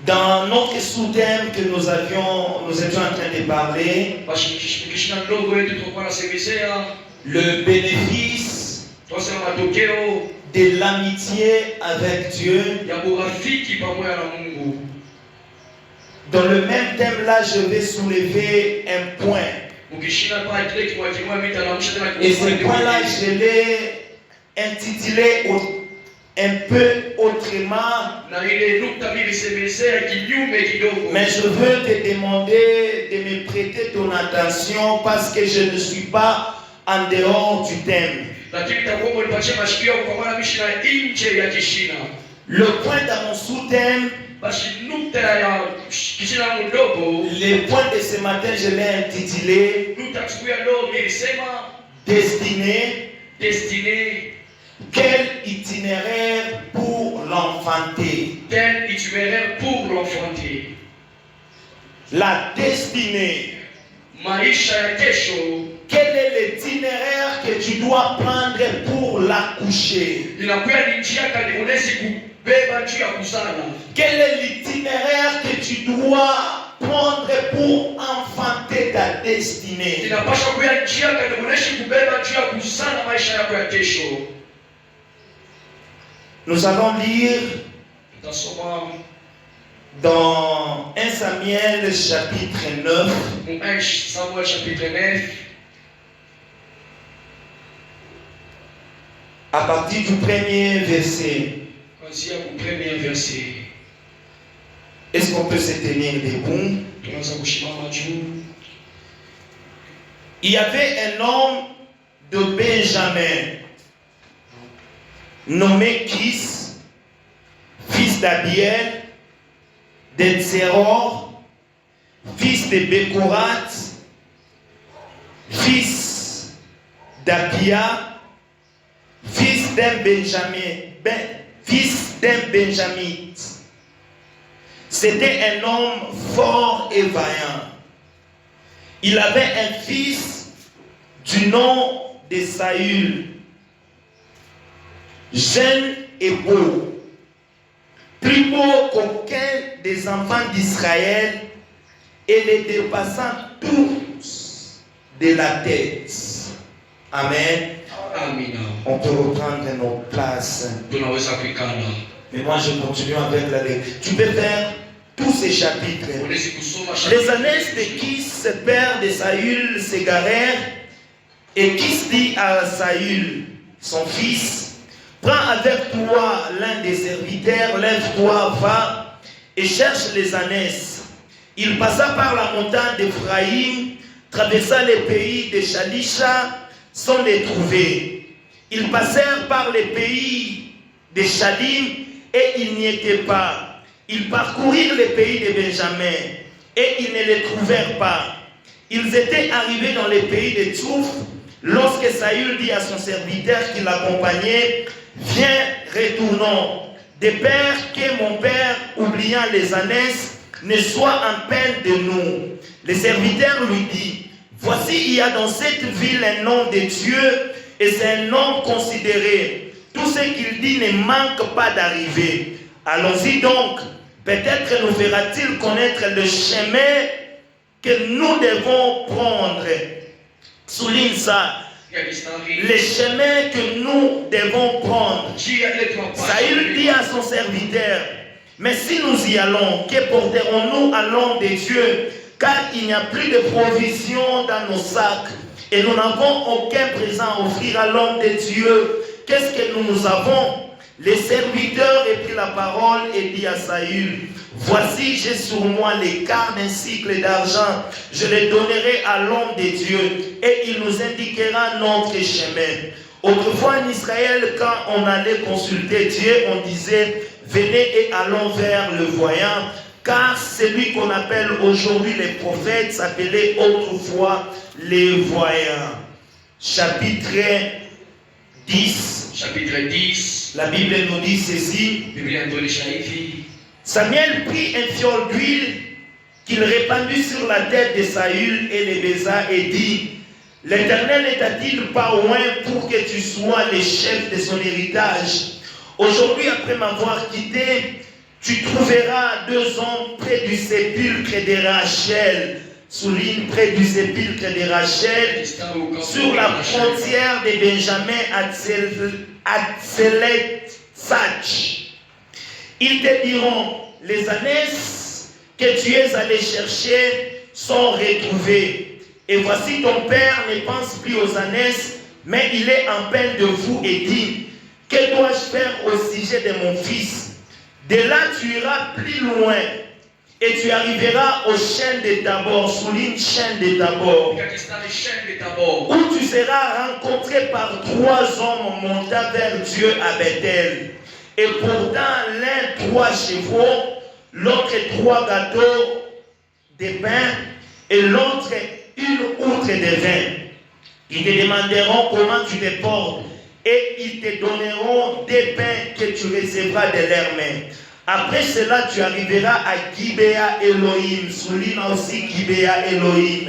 Dans notre sous-thème que nous étions en train de parler, le bénéfice de l'amitié avec Dieu. Dans le même thème là, je vais soulever un point. Et ce point-là, je l'ai intitulé un peu autrement. Mais je veux te demander de me prêter ton attention parce que je ne suis pas en dehors du thème. Le point dans mon sous-thème, le point de ce matin, je l'ai intitulé Destinée. Quel itinéraire pour l'enfanter? La destinée. Quel est l'itinéraire que tu dois prendre pour l'accoucher? Quel est l'itinéraire que tu dois prendre pour enfanter ta destinée? Nous allons lire dans 1 Samuel chapitre 9. À partir du premier verset. Est-ce qu'on peut se tenir debout? Il y avait un homme de Benjamin nommé Kis, fils d'Abiel, d'Etzeror, fils de Bekorat, fils d'Abia, fils d'un Benjamite. C'était un homme fort et vaillant. Il avait un fils du nom de Saül, jeune et beau, plus beau qu'aucun des enfants d'Israël et les dépassant tous de la tête. Amen. Amen. On peut reprendre nos places. Mais moi je continue avec la lecture. Tu peux faire tous ces chapitres. Les années de Kis, père de Saül, s'égarèrent, et Kis dit à Saül, son fils: prends avec toi l'un des serviteurs, lève-toi, va et cherche les ânesses. Il passa par la montagne d'Éphraïm, traversa les pays de Shalisha sans les trouver. Ils passèrent par les pays de Shalim et ils n'y étaient pas. Ils parcourirent les pays de Benjamin et ils ne les trouvèrent pas. Ils étaient arrivés dans les pays de Tsouf lorsque Saül dit à son serviteur qui l'accompagnait: viens, retournons, de peur que mon père, oubliant les ânesses, ne soit en peine de nous. Le serviteur lui dit: voici, il y a dans cette ville un nom de Dieu et c'est un nom considéré. Tout ce qu'il dit ne manque pas d'arriver. Allons-y donc, peut-être nous fera-t-il connaître le chemin que nous devons prendre. Souligne ça. Le chemin que nous devons prendre. Saül dit à son serviteur: mais si nous y allons, que porterons-nous à l'homme de Dieu? Car il n'y a plus de provisions dans nos sacs et nous n'avons aucun présent à offrir à l'homme de Dieu. Qu'est-ce que nous avons? Les serviteurs prit la parole et dit à Saül: voici, j'ai sur moi les quarts d'un cycle d'argent. Je les donnerai à l'homme de Dieu et il nous indiquera notre chemin. Autrefois en Israël, quand on allait consulter Dieu, on disait: venez et allons vers le voyant. Car celui qu'on appelle aujourd'hui les prophètes s'appelait autrefois les voyants. Chapitre 10. La Bible nous dit ceci. Samuel prit un fiole d'huile qu'il répandit sur la tête de Saül et les baisa et dit: l'Éternel n'est-il pas loin pour que tu sois le chef de son héritage? Aujourd'hui, après m'avoir quitté, tu trouveras 2 hommes près du sépulcre de Rachel, souligne près du sépulcre de Rachel, sur la frontière de Benjamin à Tselet-Sach. Ils te diront, les ânesses que tu es allé chercher sont retrouvées. Et voici ton père ne pense plus aux ânesses, mais il est en peine de vous et dit, que dois-je faire au sujet de mon fils? De là tu iras plus loin et tu arriveras au chêne de Tabor, souligne chêne de Tabor, où tu seras rencontré par 3 hommes montant vers Dieu à Bethel. Et pourtant l'un 3 chevaux, l'autre 3 gâteaux de pain et l'autre une outre de vin. Ils te demanderont comment tu te portes et ils te donneront des pains que tu recevras de leurs mains. Après cela, tu arriveras à Gibea Elohim, souligne aussi Gibea Elohim,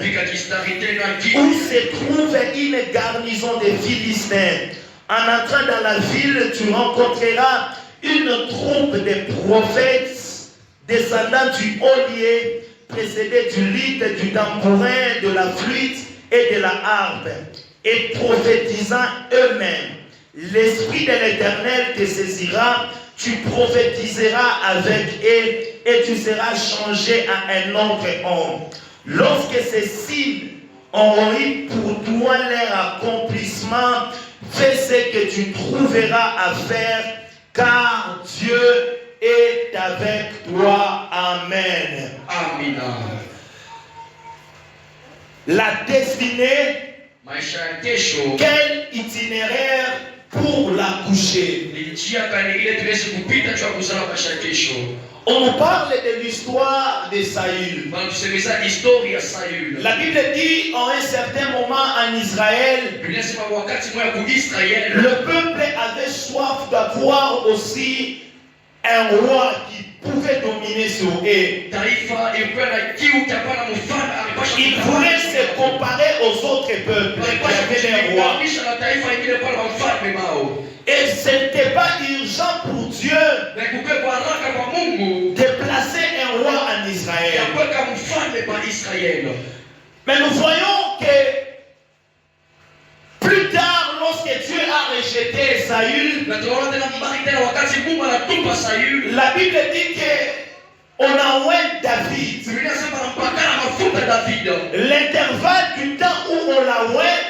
où se trouve une garnison de Philistins. En entrant dans la ville, tu rencontreras une troupe de prophètes descendant du ollier, précédés du luth, du tambourin, de la flûte et de la harpe, et prophétisant eux-mêmes. L'Esprit de l'Éternel te saisira, tu prophétiseras avec eux et tu seras changé à un autre homme. Lorsque ces signes auront eu pour toi leur accomplissement, fais ce que tu trouveras à faire, car Dieu est avec toi. Amen. Amen. La destinée, quel itinéraire pour la coucher. On nous parle de l'histoire de Saül. La Bible dit en un certain moment en Israël, le peuple avait soif d'avoir aussi un roi qui pouvait dominer sur eux. Il voulait se comparer aux autres peuples qui avaient un roi. Et ce n'était pas urgent pour Dieu de placer un roi en Israël. Mais nous voyons que plus tard, lorsque Dieu a rejeté Saül, la Bible dit qu'on a oint David. L'intervalle du temps où on l'a oint,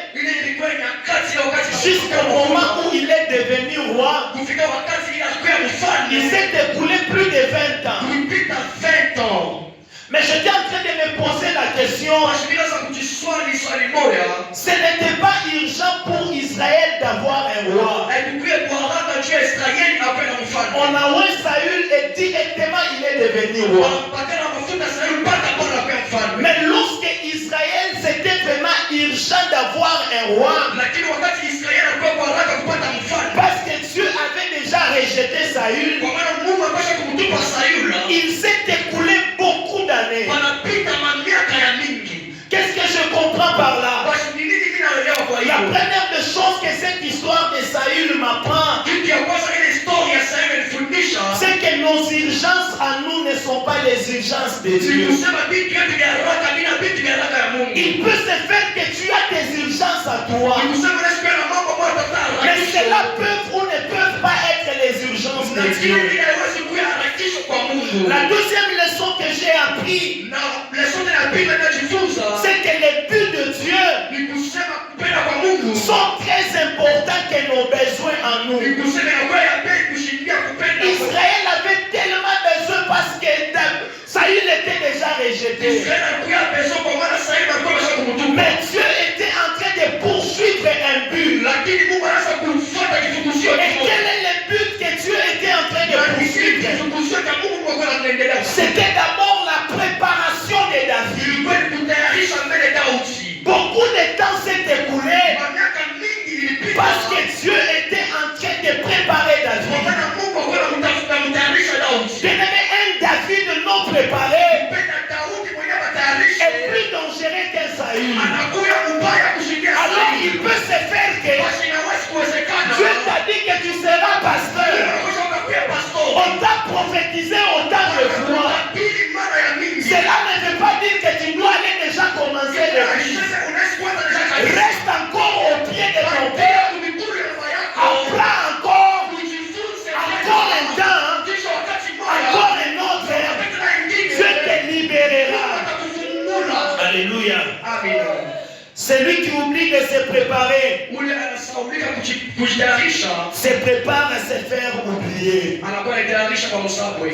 jusqu'au moment où il est devenu roi, il s'est écoulé plus de 20 ans. Mais j'étais en train de me poser la question, ce n'était pas urgent pour Israël d'avoir un roi. On a oint Saül et directement il est devenu roi. Mais lorsque Israël, c'était vraiment urgent d'avoir un roi, parce que Dieu avait déjà rejeté Saül, il s'est écoulé beaucoup d'années. Qu'est-ce que je comprends par là? La première des choses que cette histoire de Saül m'apprend, c'est que nos urgences à nous ne sont pas les urgences de Dieu. Il peut se faire que tu as des urgences à toi, mais cela peut ou ne peuvent pas être les urgences de Dieu. La deuxième leçon que j'ai appris, c'est que les buts de Dieu sont très importants que nos besoins en nous. Israël avait tellement besoin parce que Saül était déjà rejeté. Mais Dieu était en train de poursuivre un but. Et quel est le but que Dieu était en train de poursuivre? C'était d'abord la préparation de David. Beaucoup de temps s'est écoulé parce que Dieu était en train de préparer David. Bien-aimé, un David non préparé est plus dangereux qu'un Saül. Alors il peut se faire que Dieu t'a dit que tu seras pasteur, On t'a prophétisé autant de fois. Cela ne veut pas dire que tu dois aller déjà commencer l'église. Reste encore au pied de ton père. Apprends encore un temps, encore un autre. Dieu te libérera. Alléluia. Celui qui oublie de se préparer se prépare à se faire oublier.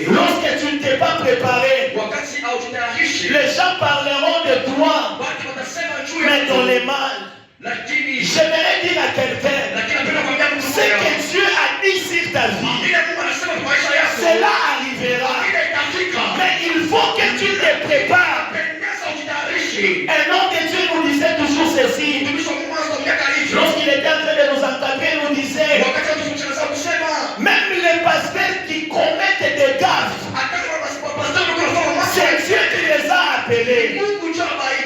Lorsque tu ne t'es pas préparé, les gens parleront de toi, mais dans les mal. J'aimerais dire à quelqu'un, ce que Dieu a dit sur ta vie, cela arrivera. Mais il faut que tu te prépares. Un homme de Dieu nous disait toujours ceci. Lorsqu'il était en train de nous encadrer, il nous disait, même les pasteurs qui commettent des gaffes, c'est Dieu qui les a appelés.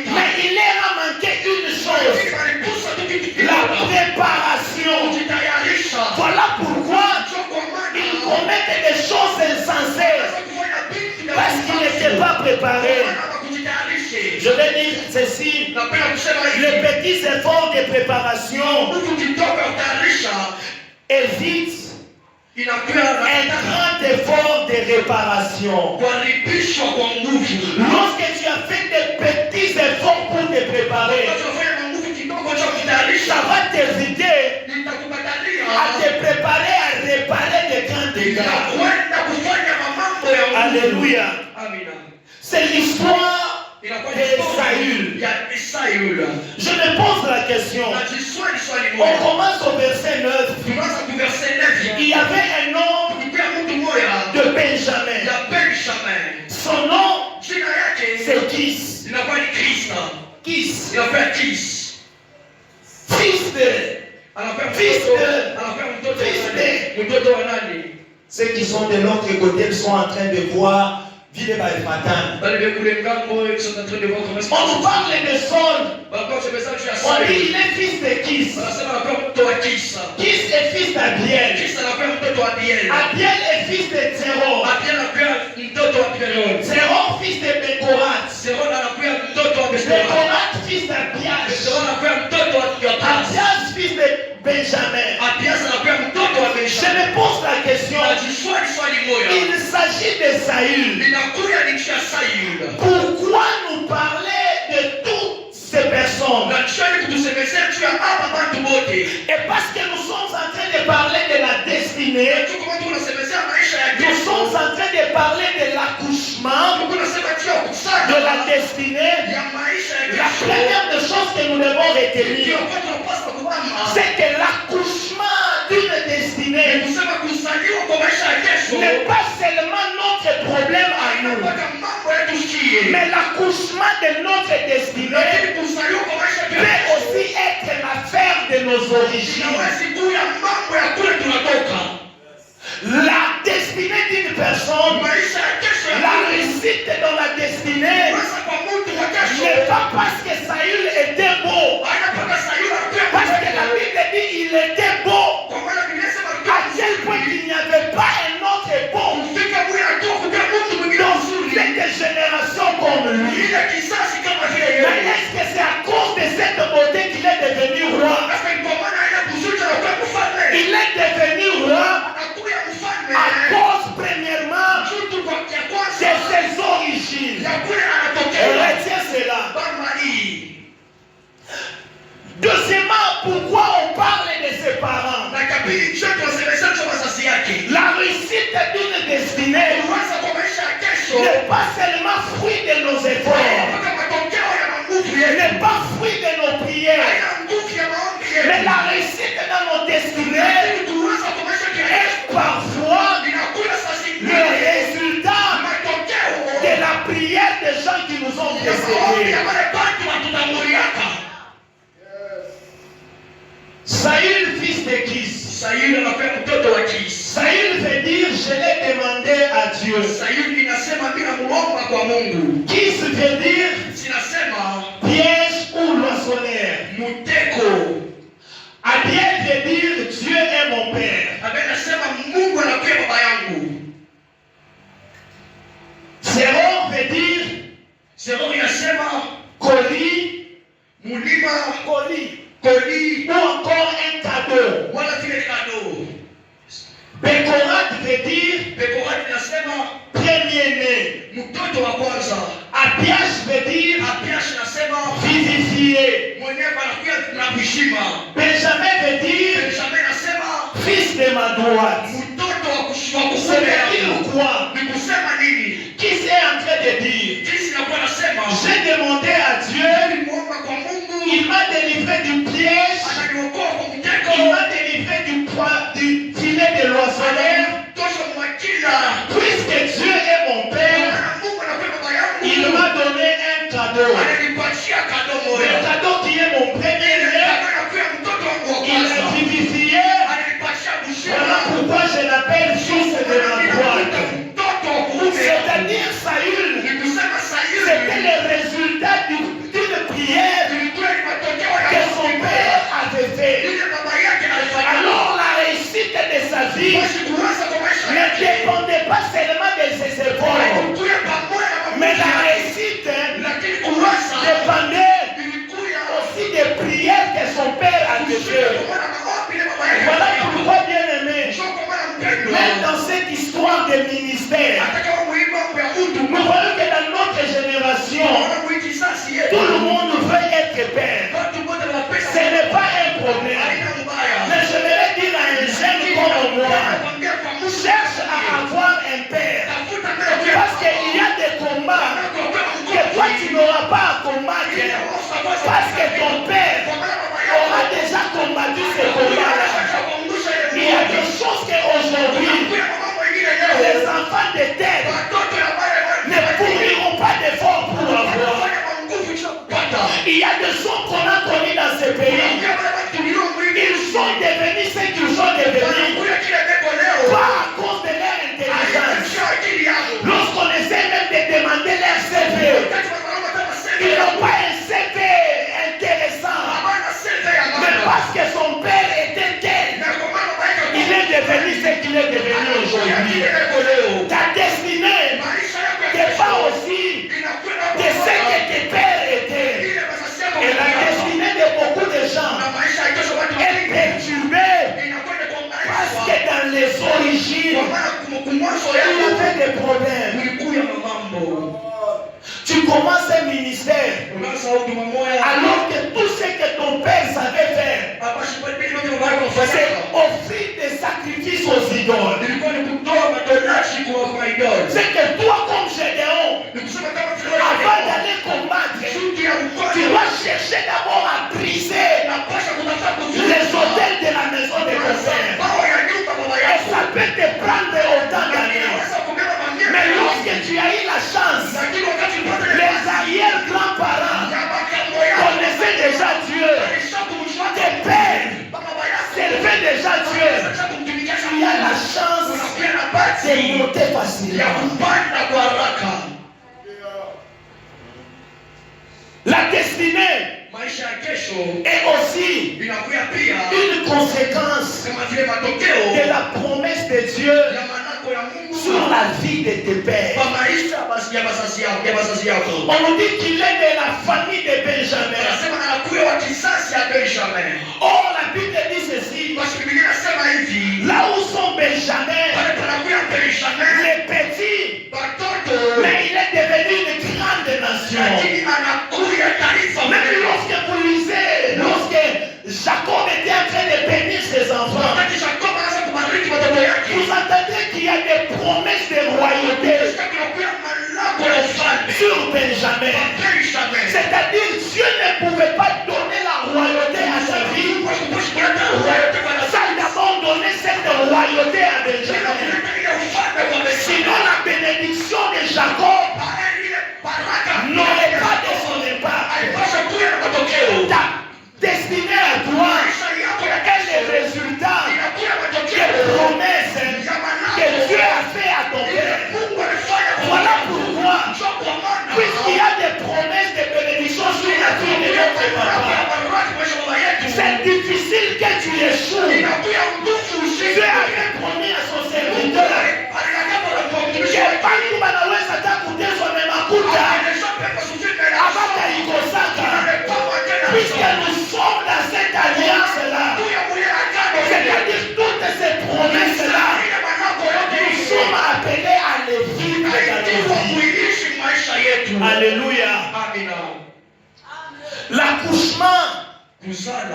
Mais il leur a manqué une chose, la préparation. Voilà pourquoi ils commettent des choses insensées, parce qu'ils n'étaient pas préparés. Je vais dire ceci, les petits efforts de préparation évitent un grand effort de réparation. Lorsque tu as fait des petits efforts pour te préparer, ça va t'éviter à te préparer à réparer des grands dégâts. Alléluia. C'est l'histoire de Saül. Je me pose la question. On commence au verset 9. Il y avait un homme de Benjamin. Son nom, c'est Kis. Kis. Fils de. Ceux qui sont de l'autre côté sont en train de voir. On nous parle de Saul. On dit il est fils de Kis. Kis est fils d'Abiel. Abiel est fils de Zéron. Zéron fils de Bécorat. Bécorat fils d'Abias. Abias fils de Benjamin. Je me pose la question. Il s'agit de Saül. Pourquoi nous parler de toutes ces personnes? Et parce que nous sommes en train de parler de la destinée, nous sommes en train de parler de l'accouchement, de la destinée. La première des choses que nous devons retenir, c'est que l'accouchement d'une destinée n'est pas seulement notre problème à nous, mais l'accouchement de notre destinée peut aussi être l'affaire de nos origines. La destinée d'une personne, la réussite dans la destinée, n'est pas parce que Saül était beau, parce que la Bible dit il était beau, à quel point il n'y avait pas un autre beau dans cette génération comme lui. Mais est-ce que c'est à cause de cette beauté qu'il est devenu roi? Il est devenu roi à cause premièrement de ses origines. Retiens cela. Deuxièmement, pourquoi on parle de ses parents? La réussite d'une destinée n'est pas seulement fruit de nos efforts, n'est pas fruit de nos prières, mais la réussite dans nos destinées est parfois le résultat de la prière des gens qui nous ont précédés. Saül, fils de Kis. Saül veut dire je l'ai demandé à Dieu. Kis veut dire piège ou loisonnière. Abiel veut dire Dieu est mon père. veut dire premier-né. Abiash veut dire vivifié. Benjamin veut dire fils de ma droite. Ça veut dire quoi? Qui est en train de dire? J'ai demandé à Dieu, il m'a délivré du piège, il m'a délivré du filet de l'oiseleur. Puisque Dieu est mon Père, il m'a donné un cadeau. Le cadeau qui est mon premier-né, il est vivifié. Voilà pourquoi je l'appelle fils de la droite. C'est-à-dire Saül, c'était le résultat d'une prière que son père avait fait. Alors la réussite de sa vie ne dépendait pas seulement de ses efforts, mais la réussite dépendait aussi des prières que son père avait fait. Voilà pourquoi, bien aimé, même dans cette histoire de ministère, nous voyons que dans notre génération, tout le monde veut être père. Ce n'est pas un problème. Mais je vais dire à un jeune comme moi, cherche à avoir un père. Parce qu'il y a des combats que toi tu n'auras pas à combattre. Parce que ton père aura déjà combattu ces combats-là. Il y a des choses qu'aujourd'hui, les enfants de terre ne fourniront pas d'efforts pour avoir. Il y a des choses qu'on a connues dans ce pays. Ils sont devenus ce qu'ils sont devenus. Pas à cause de leur intelligence. Lorsqu'on essaie même de demander leur CV, ils n'ont pas un CV intéressant. Mais parce que son père était tel, il est devenu ce qu'il est devenu aujourd'hui. Ta destinée dépend aussi de ce que tes pères étaient. Et la destinée de beaucoup de gens est perturbée parce que dans les origines, il y avait des problèmes. Tu commences un ministère alors que tout ce que ton père savait faire, c'est offrir des sacrifices aux idoles. C'est que toi, comme Gédéon, avant d'aller combattre, tu dois chercher d'abord à briser les hôtels de la maison de ton père. Et ça peut te prendre autant d'années. Mais lorsque tu as eu la chance, les arrière-grands-parents connaissaient déjà Dieu. Tes pères servaient déjà Dieu. Tu as la chance de monter facilement. La destinée est aussi une conséquence de la promesse de Dieu sur la vie de tes pères. On nous dit qu'il est de la famille de Benjamin. Or la Bible dit ceci, là où sont Benjamin, les petits, mais il est devenu une grande nation. Même lorsque vous lisez, lorsque Jacob était en train de bénir ses enfants, vous entendez qu'il y a des promesses de royauté sur Benjamin. C'est-à-dire Dieu ne pouvait pas donner la royauté à sa vie sans d'abord donner cette royauté à Benjamin. Sinon la bénédiction de Jacob n'aurait pas descendu pas. Ta destinée à toi est le résultat des promesses que Dieu a fait à ton père. Voilà pourquoi, puisqu'il y a des promesses de bénédiction sur la vie de notre papa, c'est difficile que tu échoues. Dieu avait promis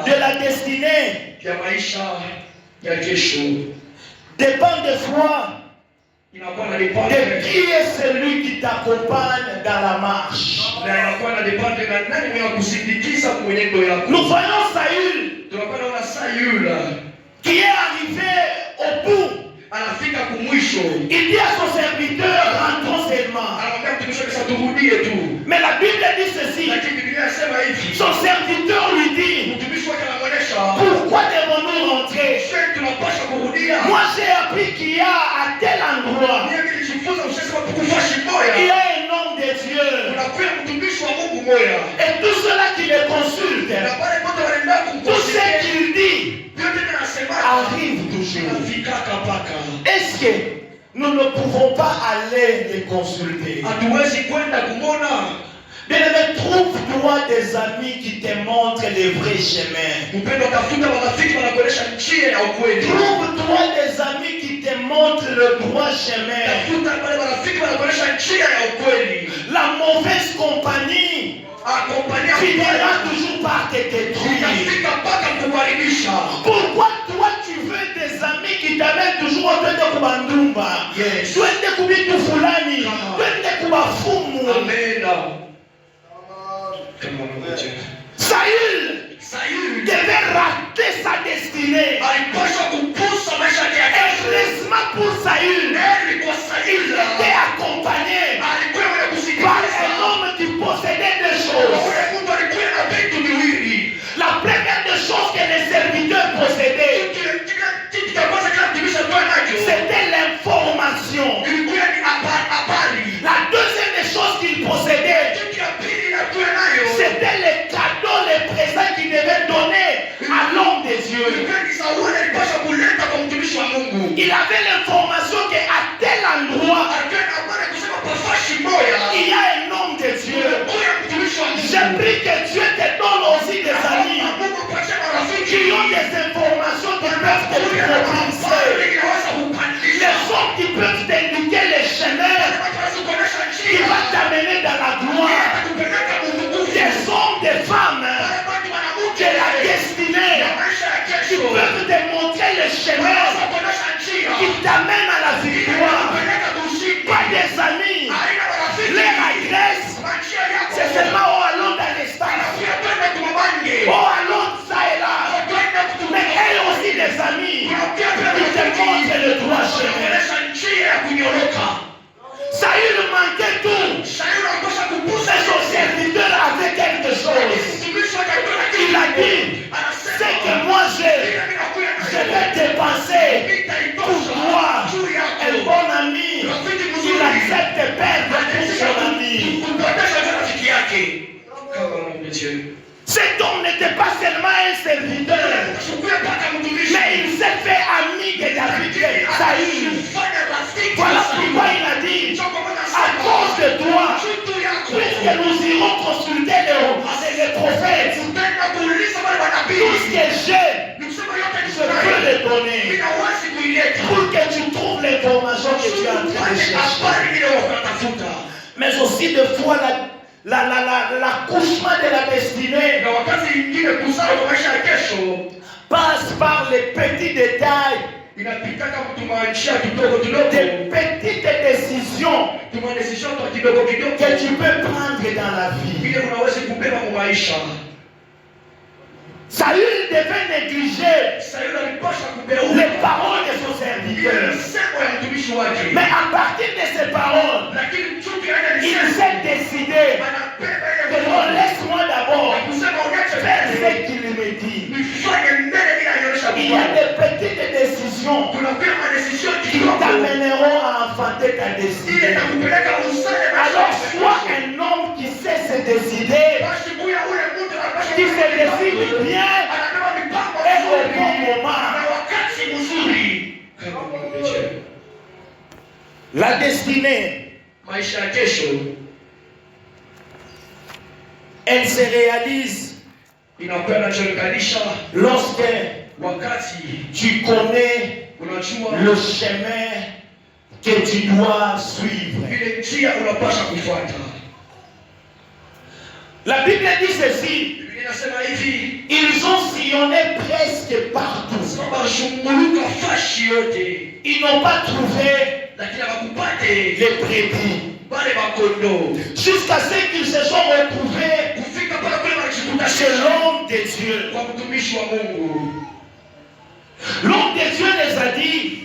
de la destinée dépend de toi. De qui est celui qui t'accompagne dans la marche? Nous voyons Saül qui est arrivé au bout. Il dit à son serviteur, rentrons seulement. Mais la Bible dit ceci. Son serviteur lui dit, pourquoi devons-nous rentrer? Moi j'ai appris qu'il y a à tel endroit, il y a un homme de Dieu. Et tout cela qui le consulte, tout ce qu'il dit arrive toujours. Est-ce que nous ne pouvons pas aller les consulter? Bien-aimé, trouve-toi des amis qui te montrent les vrais chemins. Trouve-toi des amis qui te montrent le droit chemin. La mauvaise compagnie finira toujours par te détruire. Pourquoi toi tu veux des amis qui t'amènent toujours au de Kubandumba? Tu es de Kubitu Fulani, tu es de Kubafumu. Saül devait rater sa destinée. Heureusement pour Saül, il était accompagné par un homme qui possédait des choses. La première des choses que les serviteurs possédaient, c'était l'information. La deuxième des choses qu'ils possédaient, c'était les cadeaux, les présents qu'ils devaient donner à l'homme de Dieu. Il avait l'information qu'à tel endroit, il y a un homme de Dieu. J'ai pris que Dieu te donne aussi des amis qui ont des informations qui peuvent te propulser. Les hommes qui peuvent t'indiquer les chemins qui vont t'amener dans la gloire. Des hommes, des femmes de la destinée qui peuvent te montrer le chemin qui t'amène à la victoire. Pas des amis, les agressent. C'est seulement oh allons dans l'espace, oh allons ça et là. Mais elles aussi des amis qui te montrent le droit chemin. Saül manquait tout. Mais son serviteur avait quelque chose. Il a dit, c'est que moi je vais dépenser pour toi un bon ami. Il accepte de perdre pour son ami. Cet homme n'était pas seulement un serviteur, mais il s'est fait ami de David, Saül. Voilà pourquoi il a dit, à cause de toi, puisque nous irons consulter les prophètes, tout ce que j'ai, je peux le donner pour que tu trouves l'information que tu es en train de chercher. Mais aussi de fois l'accouchement de la destinée passe par les petits détails, des petites décisions que tu peux prendre dans la vie. Saül devait négliger les paroles de son serviteur. Mais à partir de ces paroles, il s'est décidé de laisse-moi d'abord faire ce qu'il me dit. Il y a des petites décisions qui t'amèneront à enfanter ta destinée. Alors sois un homme qui sait se décider, qui se décide bien et au bon moment. La destinée, elle se réalise lorsque tu connais le chemin que tu dois suivre. La Bible dit ceci. Ils ont sillonné presque partout. Ils n'ont pas trouvé les brebis. Jusqu'à ce qu'ils se sont retrouvés chez l'homme de Dieu. L'homme de Dieu les a dit,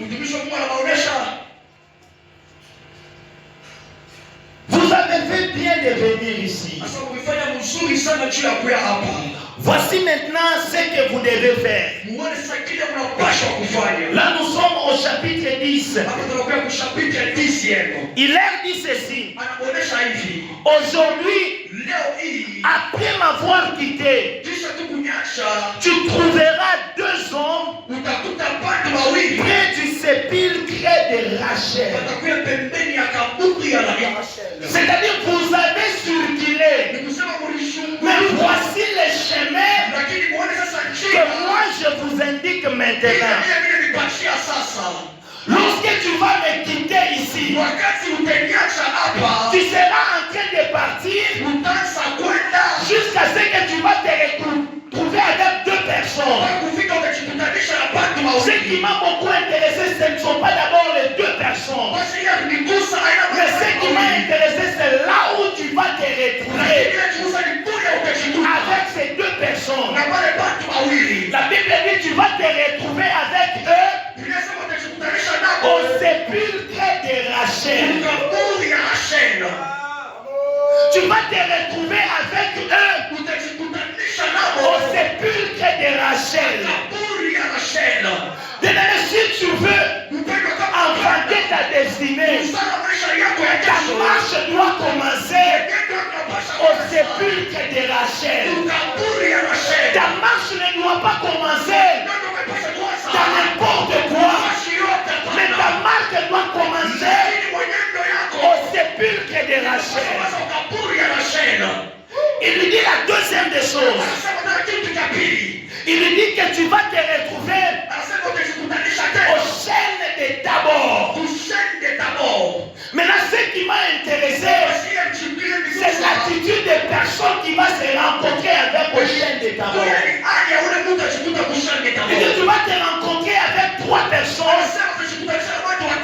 vous avez fait bien de venir ici. Voici maintenant ce que vous devez faire. Là nous sommes au chapitre 10. Il leur dit ceci. Aujourd'hui, après m'avoir quitté, tu trouveras deux hommes près du sépulcre de Rachel. C'est-à-dire vous avez circulé, mais voici les chemins que moi je vous indique maintenant. Lorsque tu vas me quitter ici, tu seras en train de partir jusqu'à ce que tu vas te retrouver avec deux personnes. Ce qui m'a beaucoup intéressé, ce ne sont pas d'abord les deux personnes, mais ce qui m'a intéressé, c'est là où tu vas te retrouver avec ces deux personnes. La Bible dit tu vas te retrouver avec eux au sépulcre de Rachel. Tu vas te retrouver avec eux au sépulcre de Rachel. Si tu veux inventer ta destinée, ta marche doit commencer au sépulcre de Rachel. Ta marche ne doit pas commencer dans n'importe quoi, mais ta marche doit commencer au sépulcre de Rachel. Il lui dit la deuxième des choses. Il lui dit que tu vas te retrouver au chêne de Tabor. Maintenant, ce qui m'a intéressé, c'est l'attitude des personnes qui vont se rencontrer avec le chêne de Tabor. Et que tu vas te rencontrer avec trois personnes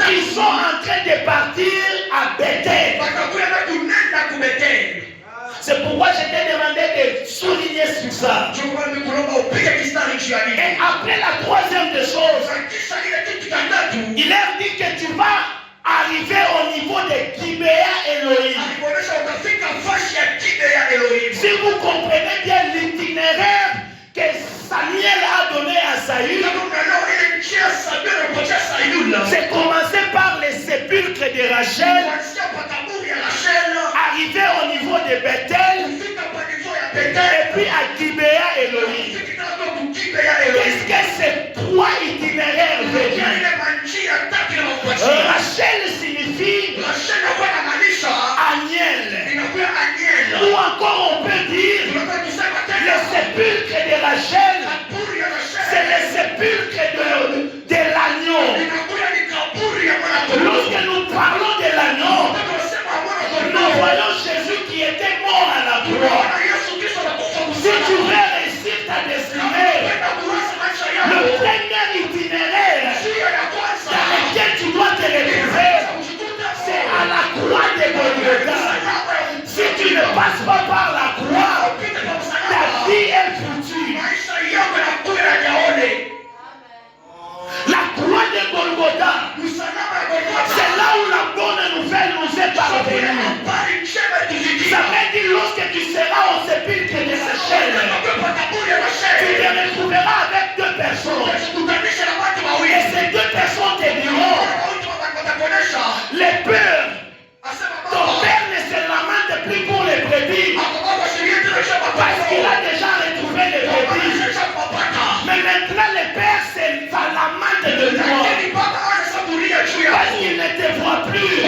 qui sont en train de partir à Bethel. C'est pourquoi je t'ai demandé de souligner sur ça. Et après la troisième des choses, il leur dit que tu vas arriver au niveau de Gibea Elohim. Si vous comprenez bien l'itinéraire que Samuel a donné à Saül, c'est commencé par les sépulcres de Rachel, arrivé au niveau de Bethel, et puis à Gibea Elohim. Qu'est-ce que ces trois itinéraires veulent dire? Rachel signifie Agnel. Ou encore on peut dire le sépulcre de Rachel, c'est le sépulcre de l'agneau. Lorsque nous parlons de l'agneau, nous voyons Jésus qui était mort à la croix. Si tu veux réussir ta destinée, le premier itinéraire dans lequel tu dois te retrouver, c'est à la croix de Golgotha. Si tu ne passes pas par la croix, ta vie est foutue. La croix de Golgotha, c'est là où la bonne nouvelle nous est parvenue. Ça veut dire lorsque tu seras au sépulcre de Rachel, tu te retrouveras avec deux personnes. Et ces deux personnes te diront, les peurs, ton père ne se lamente plus pour les brebis, parce qu'il a déjà retrouvé les brebis. Mais maintenant le père se lamente de toi, parce qu'il ne te voit plus.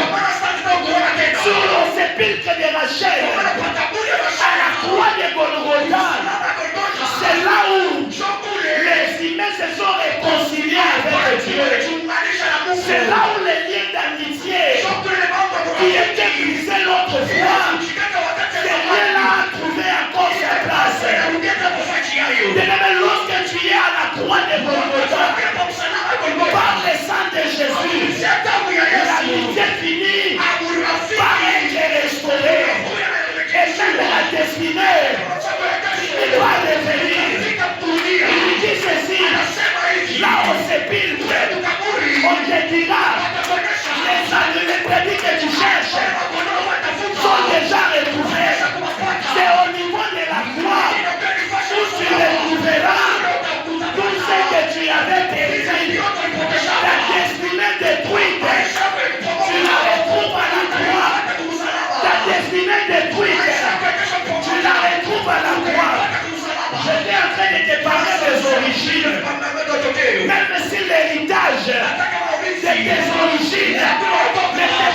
Sur le sépulcre de Rachel, à la croix de Golgotha, c'est là où les humains se sont réconciliés avec Dieu. C'est là où les liens d'amitié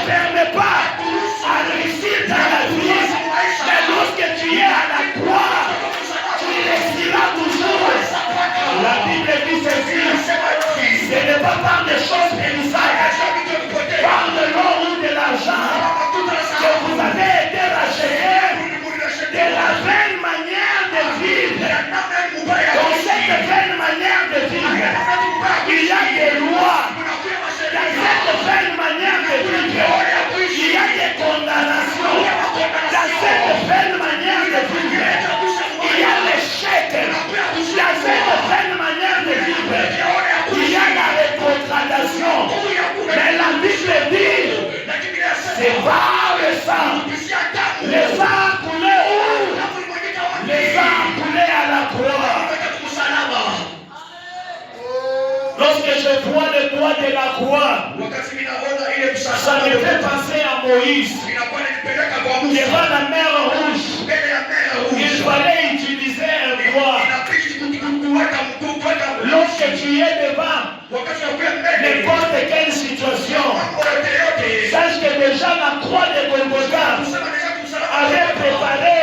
permet pas à réussir dans la vie. Mais lorsque tu es à la croix, tu réussiras toujours. La Bible dit ceci. Ce n'est pas par des choses périssables, par de l'or ou de l'argent, que vous avez été rachetés de la vaine manière de vivre. Dans cette vaine manière de vivre, il y a des lois. Dans cette vaine manière de vivre, il y a des condamnations. Dans cette vaine manière de vivre, il y a l'échec. Dans cette vaine manière de vivre, il y a la rétrogradation. Mais la Bible dit, c'est par le sang. Le sang coulé où? Le sang coulé à la croix. Lorsque je vois le doigt de la croix, ça me fait penser à Moïse. Devant la mer Rouge, il fallait utiliser un doigt. Lorsque tu es devant n'importe quelle situation, sache que déjà la croix de Golgotha avait préparé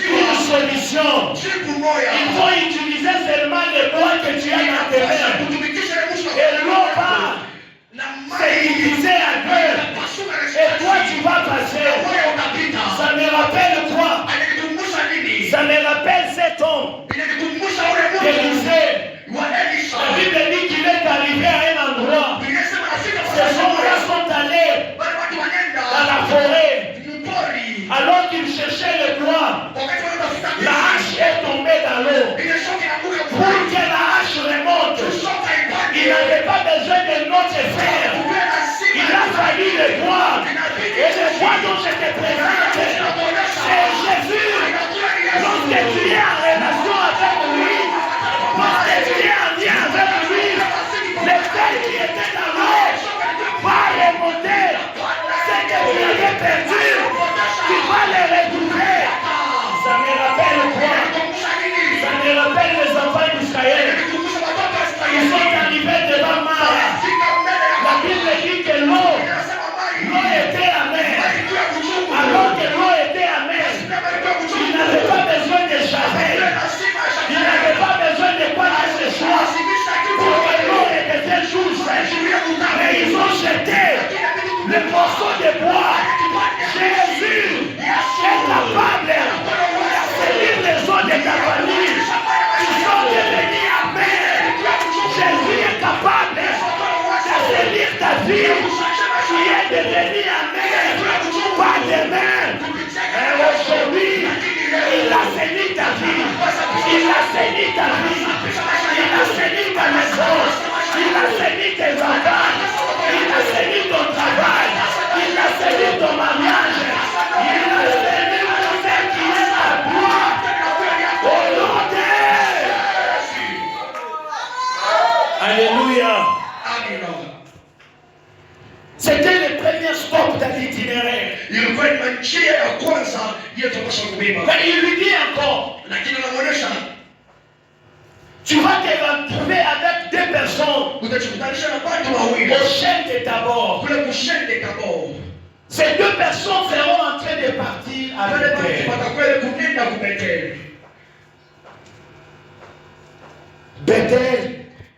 une solution. Il faut utiliser seulement les doigts que tu as dans tes mains. Et l'eau va se diviser à deux. Et toi tu vas passer. Ça me rappelle quoi? Ça me rappelle cet homme Élisée. La Bible dit qu'il est arrivé à un endroit. Ces hommes-là sont allés dans la forêt. Alors qu'il cherchait le bois, la hache est tombée dans l'eau. Pour que la hache remonte, il n'avait pas besoin de notre fer. Il a fallu le bois. Et le bois dont je te présente, c'est Jésus. Lorsque tu es en relation avec lui, lorsque tu es en lien avec lui, le fer qui était dans l'eau va remonter. C'est que tu avais perdu. Tu vas les retrouver. Ça me rappelle quoi? Ça me rappelle les enfants d'Israël. Ils sont arrivés devant Mara. La Bible dit que l'eau était amère. Alors que l'eau était amère, il n'avait pas besoin de javel. Il n'avait pas besoin de quoi que ce soit pour que l'eau était douce. Mais ils ont jeté le morceau de bois. Jésus est capable d'assainir les eaux de ta famille. Ils sont devenus amers. Jésus est capable d'assainir ta vie. Tu es devenu amer. Pas demain. Et aujourd'hui, il assainit ta vie. Il assainit ta vie. Il assainit ta maison. Il assainit tes enfants. Il assainit ton travail. Il assainit ton mariage. Il assainit tout ce qui est à toi. Au nom de Jésus. Alléluia. C'était le premier stop dans l'itinéraire. Mais il lui dit encore, tu vas te retrouver avec deux personnes au chêne de Tabor. Ces deux personnes seront en train de partir avec Bethel.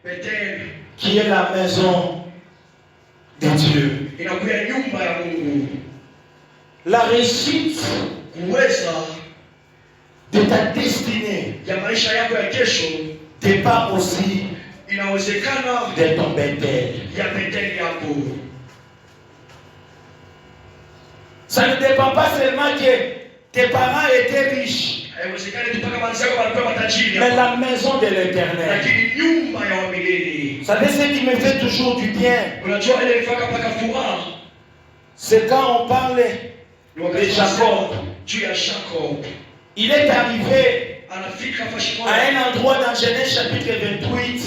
Bethel, qui est la maison de Dieu. La réussite de ta destinée dépend aussi de ton Bethel. Ça ne dépend pas seulement que tes parents étaient riches, mais la maison de l'Éternel. Vous savez ce qui me fait toujours du bien? C'est quand on parle de Jacob. Il est arrivé à un endroit dans Genèse chapitre 28,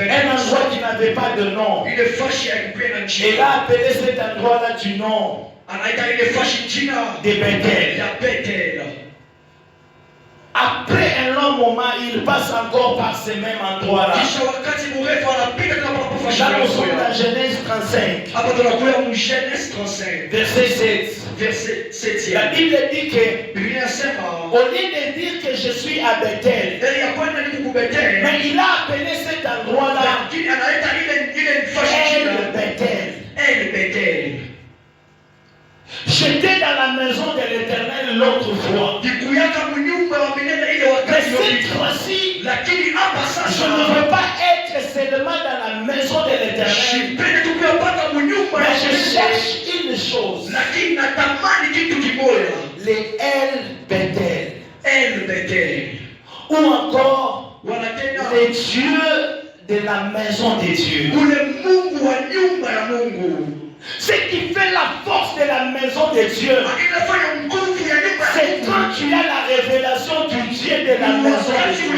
un endroit qui n'avait pas de nom. Il a appelé cet endroit-là du nom de Bethel. Après un long moment, il passe encore par ces mêmes endroits-là. Là, nous sommes dans Genèse 35. Verset 7. La Bible dit que, au lieu de dire que je suis à Bethel, mais il a appelé cet endroit-là El Bethel. J'étais dans la maison de l'Éternel l'autre fois. Mais cette fois-ci, je ne veux pas être seulement dans la maison de l'Éternel. Mais je cherche une chose. Les El Bethel. Ou encore les dieux de la maison de Dieu. Ce qui fait la force de la maison de Dieu, c'est quand tu as la révélation du Dieu de la maison de Dieu.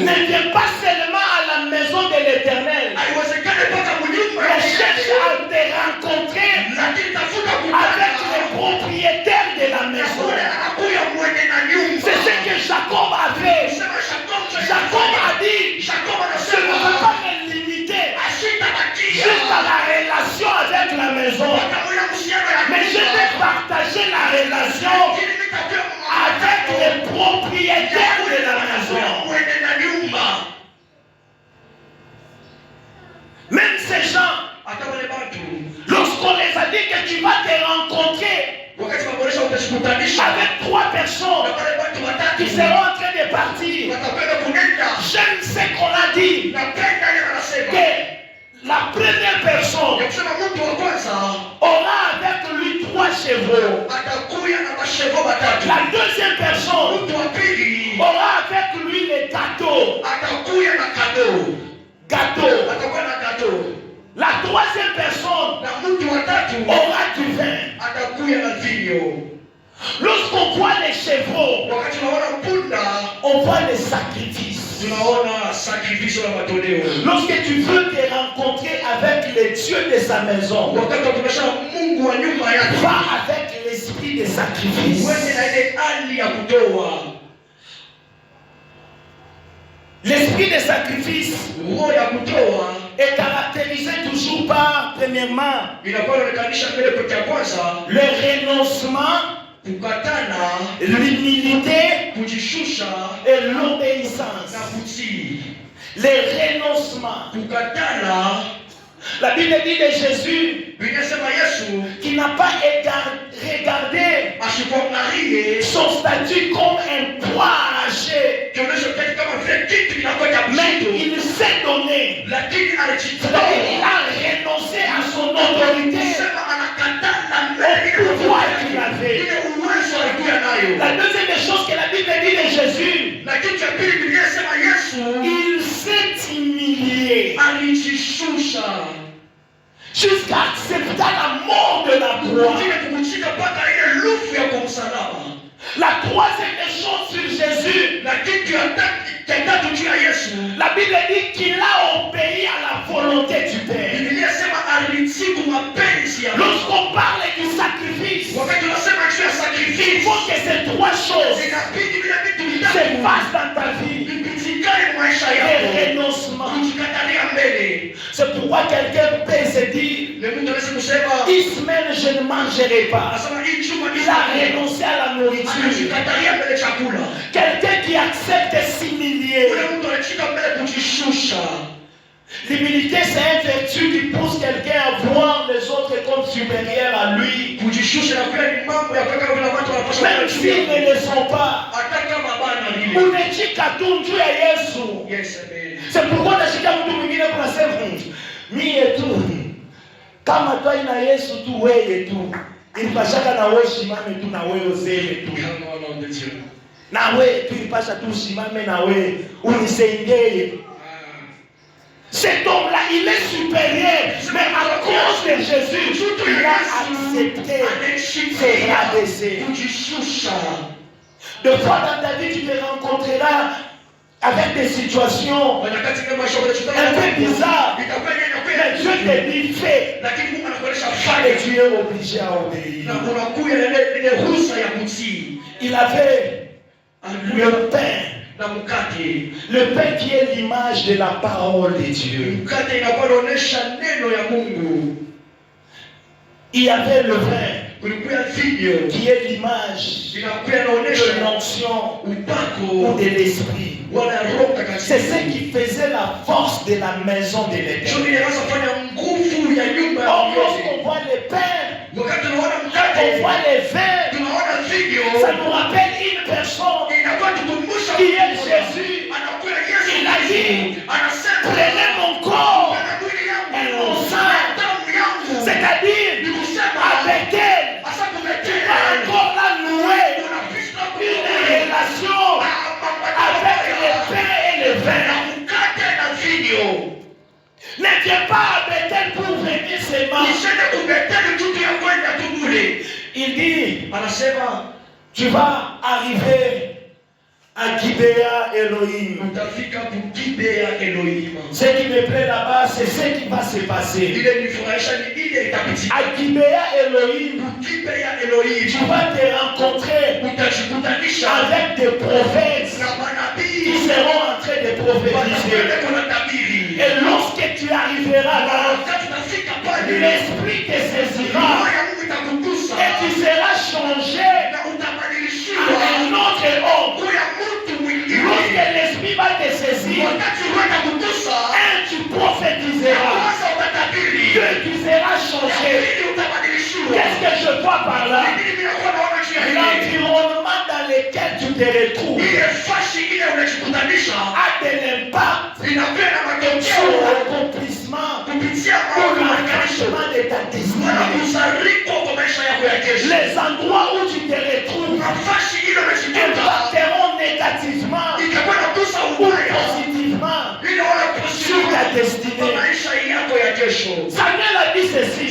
Ne viens pas seulement à la maison de l'Éternel, mais cherche à te rencontrer avec les propriétaires de la maison. C'est ce que Jacob avait. Jacob a dit, je ne veux pas me limiter juste à la relation avec la maison, mais je vais partager la relation avec les propriétaires de la maison. Même ces gens, lorsqu'on les a dit que tu vas te rencontrer avec 3 personnes qui seront en train de partir, j'aime ce qu'on a dit, que la première personne aura avec lui 3 chevaux. La deuxième personne aura avec lui les gâteaux. La troisième personne aura du vin. Lorsqu'on voit les chevaux, on voit les sacrifices. Lorsque tu veux te rencontrer avec les dieux de sa maison, va avec l'esprit de sacrifice. L'esprit de sacrifice est caractérisé toujours par, premièrement, le renoncement, l'humilité et l'obéissance. Les renoncements. La Bible dit de Jésus qui n'a pas regardé son statut comme un poids arraché, mais il s'est donné. C'est-à-dire qu'il a renoncé à son autorité, au pouvoir qu'il avait. La deuxième chose que la Bible dit de Jésus, il s'est humilié jusqu'à accepter la mort de la croix. La troisième chose sur Jésus, la Bible dit qu'il a obéi à la volonté du Père. Lorsqu'on parle du sacrifice, il faut que ces 3 choses se passent dans ta vie. Les renoncements. C'est pourquoi quelqu'un peut se dire, Ismaël, je ne mangerai pas. Il a renoncé à la nourriture. Quelqu'un qui accepte de s'humilier. L'humilité, c'est une vertu qui pousse quelqu'un à voir les autres comme supérieurs à lui. Même s'ils ne le sont pas. C'est pourquoi nashika mtu mwingine kunasema mie tu kama toi ina Yesu tu wewe tu ilipashaka na wewe shimame tu na wewe useme tu na wewe tu ilipasha tu shimame na wewe unisaidie. Cet homme-là, il est supérieur, mais à cause de Jésus, il a accepté ses rabaisser. Deux fois dans ta vie, tu te rencontreras avec des situations un peu bizarres. Mais Dieu te dit fais. Et tu es obligé à obéir. Il il avait le pain. Le pain qui est l'image de la parole de Dieu. Il y avait le vin qui est l'image de l'onction ou de l'esprit. C'est ce qui faisait la force de la maison de l'Éternel. Or, lorsqu'on voit les pains, on voit les vins, ça nous rappelle une personne qui est Jésus. Il a dit, prenez mon corps et mon sang. C'est-à-dire, avec elle, tu vas encore la nouer une relation avec les pains et les vins. Ne viens pas à Bethel pour venir seulement. Il dit, tu vas arriver à Gibea Elohim. Ce qui me plaît là-bas, c'est ce qui va se passer. À Gibea Elohim, tu vas te rencontrer avec des prophètes qui seront en train de prophétiser. Et lorsque tu arriveras là, l'esprit te saisira et tu seras changé à un autre homme. Lorsque l'esprit va te saisir, tu prophétiseras, tu seras changé. Qu'est-ce que je vois par là? L'environnement dans lequel tu te retrouves a de l'impact sur l'accomplissement ou l'engagement de ta destinée. Les endroits où tu te retrouves impacteront négativement ou positivement sur ta destinée. Samuel a dit ceci: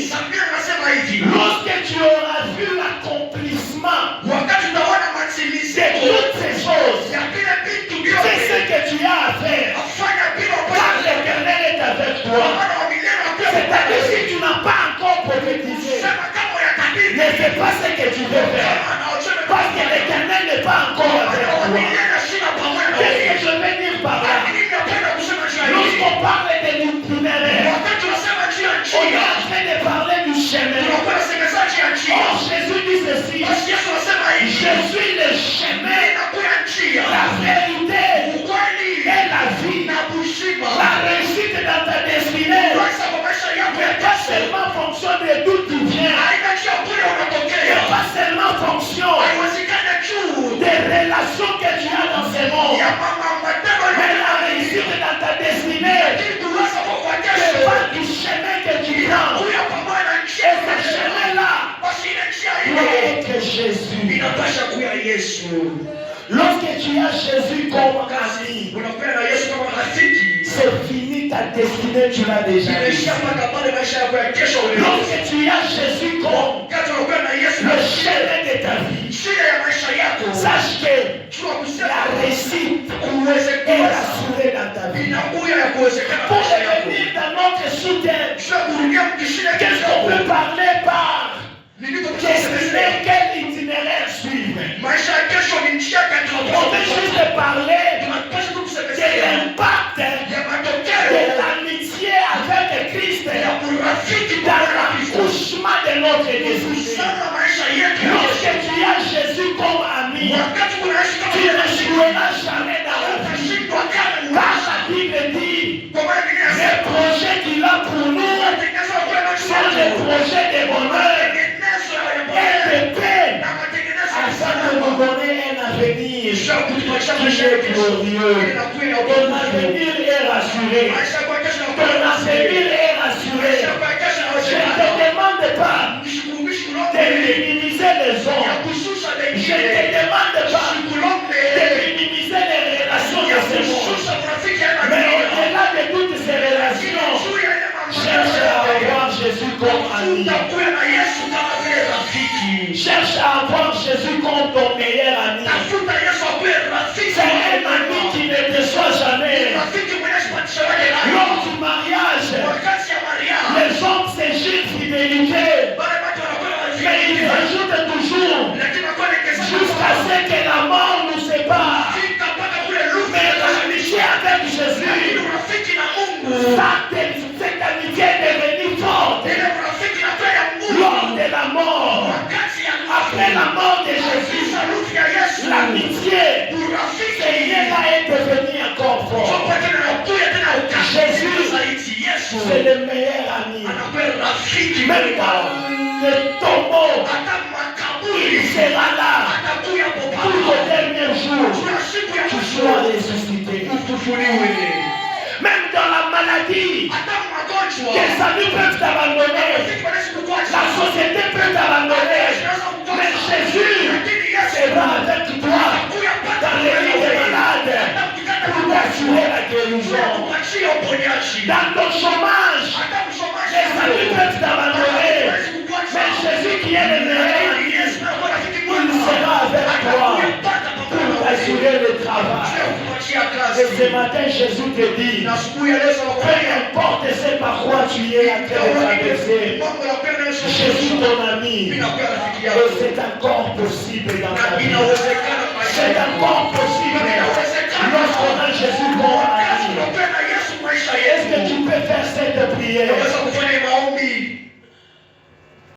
lorsque tu auras vu l'accomplissement de toutes ces choses, c'est ce que tu as à faire, car l'Éternel est avec toi. C'est-à-dire, si tu n'as pas encore prophétisé, ne fais pas ce que tu veux faire, parce que l'Éternel n'est pas encore avec toi. Qu'est-ce que je veux dire par là? Lorsqu'on parle de l'itinéraire, on est en train de parler du chemin. Or, Jésus dit ceci: je suis le chemin, la vérité et la vie. La réussite dans ta destinée n'est pas seulement fonction de d'où tu viens, n'est pas seulement fonction des relations que tu as dans ce monde, mais la réussite dans ta destinée dépend du chemin que tu prends. Et ce chemin-là doit être Jésus. Lorsque tu as Jésus comme ami, c'est fini, ta destinée, tu l'as déjà réussi. Lorsque tu as Jésus comme le chemin de ta vie, sache que la réussite est assurée dans ta vie. Pour revenir dans notre soutien, qu'est-ce qu'on peut parler par destinée, quel itinéraire suivre? On peut juste parler de l'impact de l'amitié avec Christ dans l'accouchement de notre destinée. Lorsque tu as Jésus comme ami, tu ne joueras jamais dans la vie. Car la Bible dit, les projets qu'il a pour nous sont des projets de bonheur et de paix, afin de nous donner un avenir qui est glorieux. Ton avenir est rassuré. Ton avenir est rassuré. Je ne te demande pas de minimiser les hommes. Je ne te demande pas de minimiser les relations de ce monde. Mais au-delà de toutes ces relations, cherche à avoir Jésus comme ami. Cherche à avoir Jésus comme ton meilleur ami. C'est un ami qui ne déçoit jamais. Lors du mariage, les hommes se jurent fidélité, mais ils ajoutent toujours jusqu'à ce que Cette amitié est devenue forte lors de la mort. Après la mort de Jésus, l'amitié est devenue encore forte. Jésus, c'est le meilleur ami. Même dans le tombeau, il sera là pour le dernier jour. Tu sois ressuscité. Même dans la maladie, les amis peuvent t'abandonner, la société peut t'abandonner, mais Jésus sera avec toi dans les lits des malades pour t'assurer la guérison. Dans ton chômage, les amis peuvent t'abandonner, mais Jésus qui est le meilleur ami, il sera avec toi pour t'assurer le travail. Et ce matin, Jésus te dit, peu importe ce par quoi tu es en train de traverser, Jésus ton ami, et c'est encore possible dans ta vie. C'est encore possible.